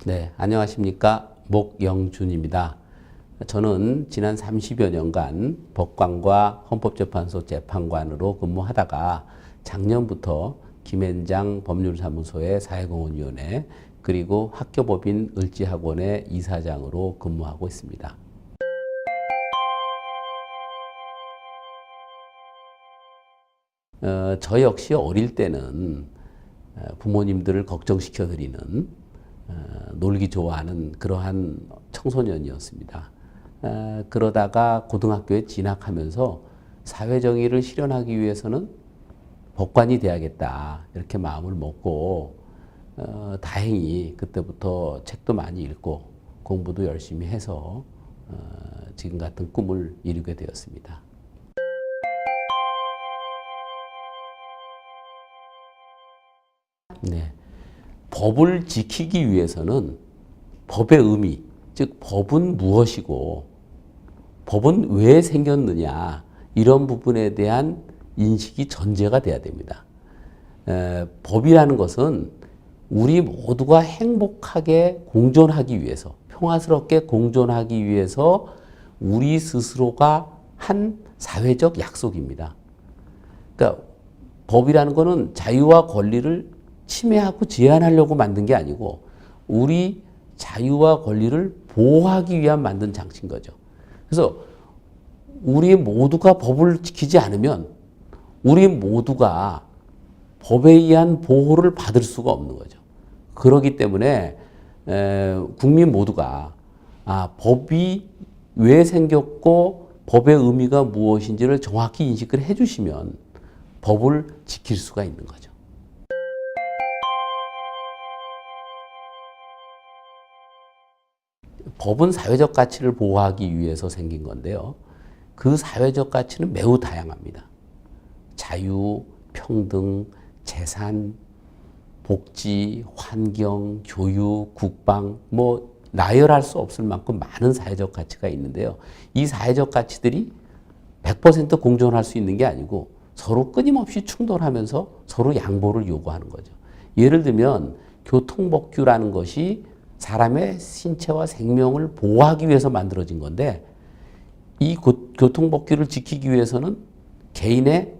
네, 안녕하십니까. 목영준입니다. 저는 지난 30여 년간 법관과 헌법재판소 재판관으로 근무하다가 작년부터 김앤장 법률사무소의 사회공헌위원회 그리고 학교법인 을지학원의 이사장으로 근무하고 있습니다. 저 역시 어릴 때는 부모님들을 걱정시켜드리는 놀기 좋아하는 그러한 청소년이었습니다. 그러다가 고등학교에 진학하면서 사회정의를 실현하기 위해서는 법관이 돼야겠다 이렇게 마음을 먹고 다행히 그때부터 책도 많이 읽고 공부도 열심히 해서 지금 같은 꿈을 이루게 되었습니다. 네. 법을 지키기 위해서는 법의 의미, 즉 법은 무엇이고 법은 왜 생겼느냐 이런 부분에 대한 인식이 전제가 돼야 됩니다. 법이라는 것은 우리 모두가 행복하게 공존하기 위해서, 평화스럽게 공존하기 위해서 우리 스스로가 한 사회적 약속입니다. 그러니까 법이라는 것은 자유와 권리를 침해하고 제한하려고 만든 게 아니고 우리 자유와 권리를 보호하기 위한 만든 장치인 거죠. 그래서 우리 모두가 법을 지키지 않으면 우리 모두가 법에 의한 보호를 받을 수가 없는 거죠. 그렇기 때문에 국민 모두가 법이 왜 생겼고 법의 의미가 무엇인지를 정확히 인식을 해주시면 법을 지킬 수가 있는 거죠. 법은 사회적 가치를 보호하기 위해서 생긴 건데요. 그 사회적 가치는 매우 다양합니다. 자유, 평등, 재산, 복지, 환경, 교육, 국방, 나열할 수 없을 만큼 많은 사회적 가치가 있는데요. 이 사회적 가치들이 100% 공존할 수 있는 게 아니고 서로 끊임없이 충돌하면서 서로 양보를 요구하는 거죠. 예를 들면 교통법규라는 것이 사람의 신체와 생명을 보호하기 위해서 만들어진 건데 이 교통법규를 지키기 위해서는 개인의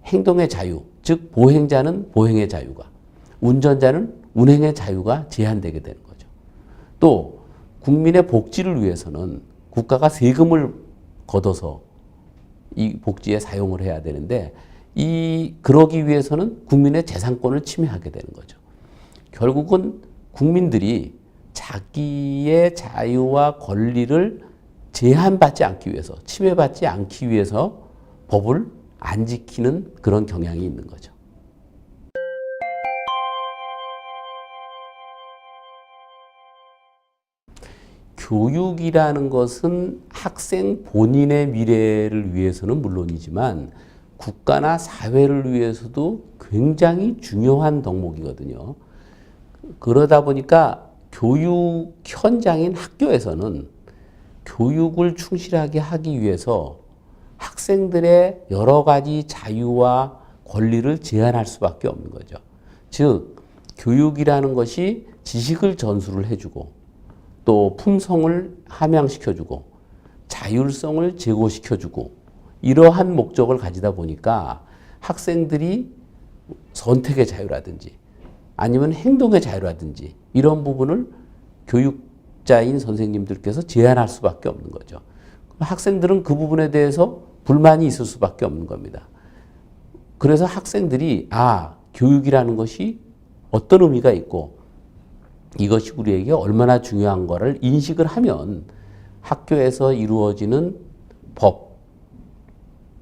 행동의 자유, 즉 보행자는 보행의 자유가, 운전자는 운행의 자유가 제한되게 되는 거죠. 또 국민의 복지를 위해서는 국가가 세금을 걷어서 이 복지에 사용을 해야 되는데 그러기 위해서는 국민의 재산권을 침해하게 되는 거죠. 결국은 국민들이 자기의 자유와 권리를 제한받지 않기 위해서, 침해받지 않기 위해서 법을 안 지키는 그런 경향이 있는 거죠. 교육이라는 것은 학생 본인의 미래를 위해서는 물론이지만 국가나 사회를 위해서도 굉장히 중요한 덕목이거든요. 그러다 보니까 교육 현장인 학교에서는 교육을 충실하게 하기 위해서 학생들의 여러 가지 자유와 권리를 제한할 수밖에 없는 거죠. 즉, 교육이라는 것이 지식을 전수를 해주고 또 품성을 함양시켜주고 자율성을 제고시켜주고 이러한 목적을 가지다 보니까 학생들이 선택의 자유라든지 아니면 행동의 자유라든지 이런 부분을 교육자인 선생님들께서 제한할 수밖에 없는 거죠. 학생들은 그 부분에 대해서 불만이 있을 수밖에 없는 겁니다. 그래서 학생들이 교육이라는 것이 어떤 의미가 있고 이것이 우리에게 얼마나 중요한 거를 인식을 하면 학교에서 이루어지는 법,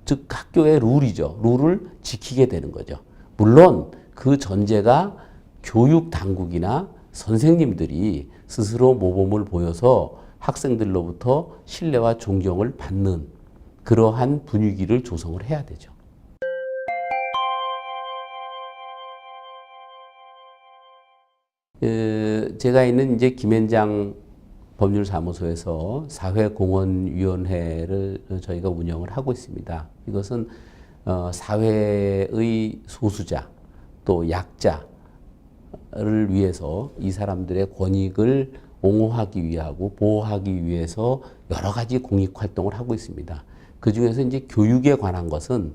즉 학교의 룰이죠. 룰을 지키게 되는 거죠. 물론 그 전제가 교육 당국이나 선생님들이 스스로 모범을 보여서 학생들로부터 신뢰와 존경을 받는 그러한 분위기를 조성을 해야 되죠. 제가 있는 이제 김앤장 법률사무소에서 사회공헌위원회를 저희가 운영을 하고 있습니다. 이것은 사회의 소수자 또 약자 위해서 이 사람들의 권익을 옹호하기 위하고 보호하기 위해서 여러 가지 공익 활동을 하고 있습니다. 그 중에서 이제 교육에 관한 것은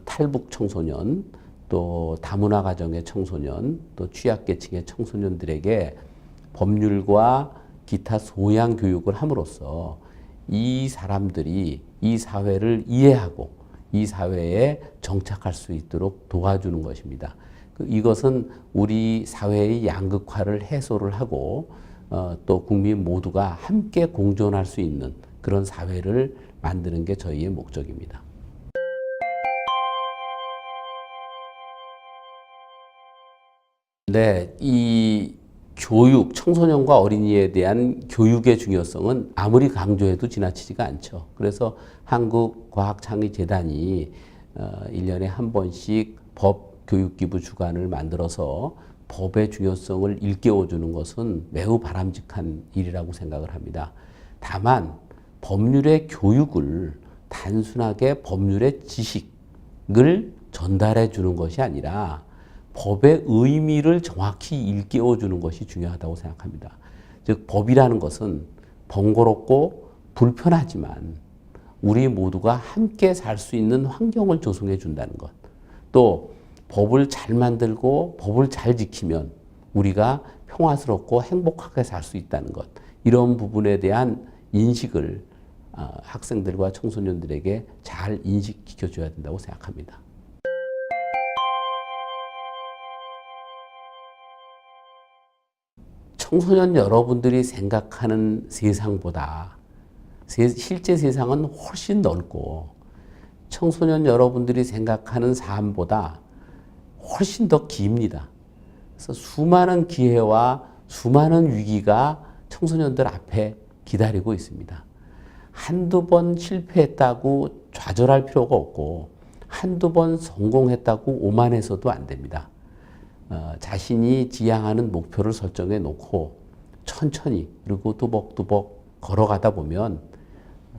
탈북 청소년, 또 다문화 가정의 청소년, 또 취약계층의 청소년들에게 법률과 기타 소양 교육을 함으로써 이 사람들이 이 사회를 이해하고 이 사회에 정착할 수 있도록 도와주는 것입니다. 이것은 우리 사회의 양극화를 해소를 하고 또 국민 모두가 함께 공존할 수 있는 그런 사회를 만드는 게 저희의 목적입니다. 네, 이 교육, 청소년과 어린이에 대한 교육의 중요성은 아무리 강조해도 지나치지가 않죠. 그래서 한국과학창의재단이 1년에 한 번씩 법 교육기부 주간을 만들어서 법의 중요성을 일깨워주는 것은 매우 바람직한 일이라고 생각을 합니다. 다만 법률의 교육을 단순하게 법률의 지식을 전달해 주는 것이 아니라 법의 의미를 정확히 일깨워주는 것이 중요하다고 생각합니다. 즉 법이라는 것은 번거롭고 불편하지만 우리 모두가 함께 살 수 있는 환경을 조성해 준다는 것. 또 법을 잘 만들고 법을 잘 지키면 우리가 평화스럽고 행복하게 살 수 있다는 것. 이런 부분에 대한 인식을 학생들과 청소년들에게 잘 인식시켜 줘야 된다고 생각합니다. 청소년 여러분들이 생각하는 세상보다 실제 세상은 훨씬 넓고 청소년 여러분들이 생각하는 삶보다 훨씬 더 깁니다. 그래서 수많은 기회와 수많은 위기가 청소년들 앞에 기다리고 있습니다. 한두 번 실패했다고 좌절할 필요가 없고 한두 번 성공했다고 오만해서도 안 됩니다. 자신이 지향하는 목표를 설정해 놓고 천천히 그리고 뚜벅뚜벅 걸어가다 보면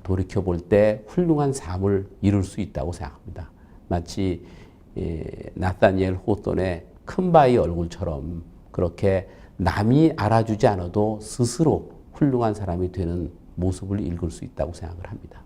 돌이켜 볼 때 훌륭한 삶을 이룰 수 있다고 생각합니다. 마치 나타니엘 호돈의 큰 바위 얼굴처럼 그렇게 남이 알아주지 않아도 스스로 훌륭한 사람이 되는 모습을 읽을 수 있다고 생각을 합니다.